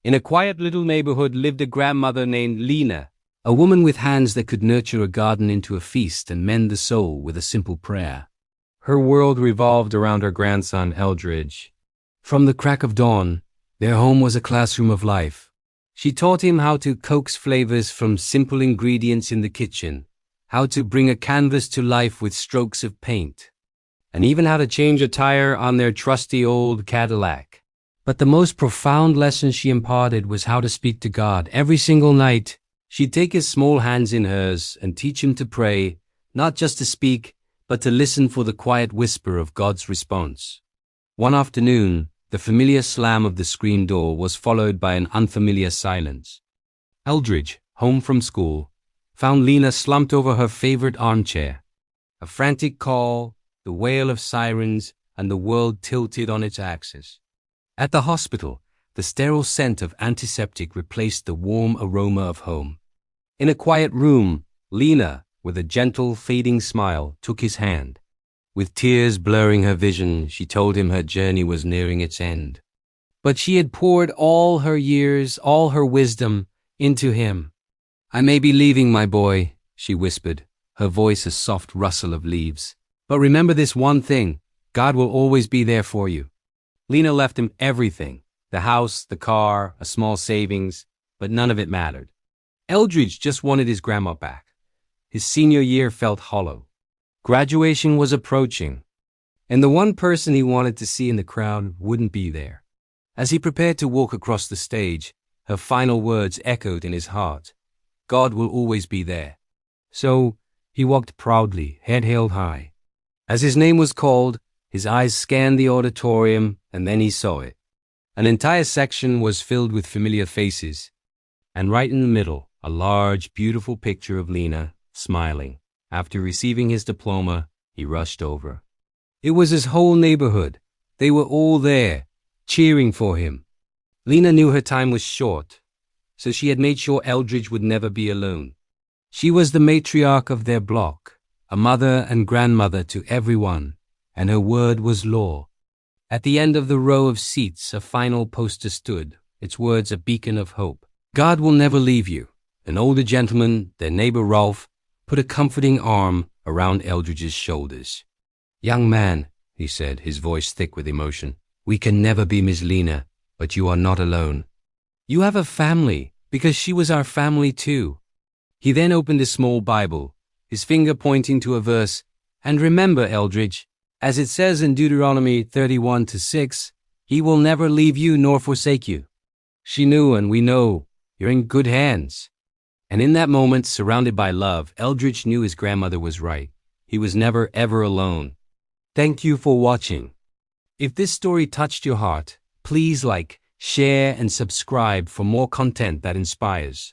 In a quiet little neighborhood lived a grandmother named Lena, a woman with hands that could nurture a garden into a feast and mend the soul with a simple prayer. Her world revolved around her grandson, Eldridge. From the crack of dawn, their home was a classroom of life. She taught him how to coax flavors from simple ingredients in the kitchen, how to bring a canvas to life with strokes of paint, and even how to change a tire on their trusty old Cadillac. But the most profound lesson she imparted was how to speak to God. Every single night, she'd take his small hands in hers and teach him to pray, not just to speak, but to listen for the quiet whisper of God's response. One afternoon, the familiar slam of the screen door was followed by an unfamiliar silence. Eldridge, home from school, found Lena slumped over her favorite armchair. A frantic call, the wail of sirens, and the world tilted on its axis. At the hospital, the sterile scent of antiseptic replaced the warm aroma of home. In a quiet room, Lena, with a gentle, fading smile, took his hand. With tears blurring her vision, she told him her journey was nearing its end. But she had poured all her years, all her wisdom, into him. "I may be leaving, my boy," she whispered, her voice a soft rustle of leaves. "But remember this one thing, God will always be there for you." Lena left him everything, the house, the car, a small savings, but none of it mattered. Eldridge just wanted his grandma back. His senior year felt hollow. Graduation was approaching, and the one person he wanted to see in the crowd wouldn't be there. As he prepared to walk across the stage, her final words echoed in his heart. God will always be there. So he walked proudly, head held high. As his name was called, his eyes scanned the auditorium, and then he saw it. An entire section was filled with familiar faces, and right in the middle, a large, beautiful picture of Lena, smiling. After receiving his diploma, he rushed over. It was his whole neighborhood. They were all there, cheering for him. Lena knew her time was short, so she had made sure Eldridge would never be alone. She was the matriarch of their block, a mother and grandmother to everyone, and her word was law. At the end of the row of seats, a final poster stood, its words a beacon of hope. God will never leave you. An older gentleman, their neighbor Rolf, put a comforting arm around Eldridge's shoulders. "Young man," he said, his voice thick with emotion, "we can never be Miss Lena, but you are not alone. You have a family, because she was our family too." He then opened a small Bible, his finger pointing to a verse, "And remember, Eldridge, as it says in Deuteronomy 31:6, He will never leave you nor forsake you." She knew, and we know, you're in good hands. And in that moment, surrounded by love, Eldridge knew his grandmother was right. He was never, ever alone. Thank you for watching. If this story touched your heart, please like, share, and subscribe for more content that inspires.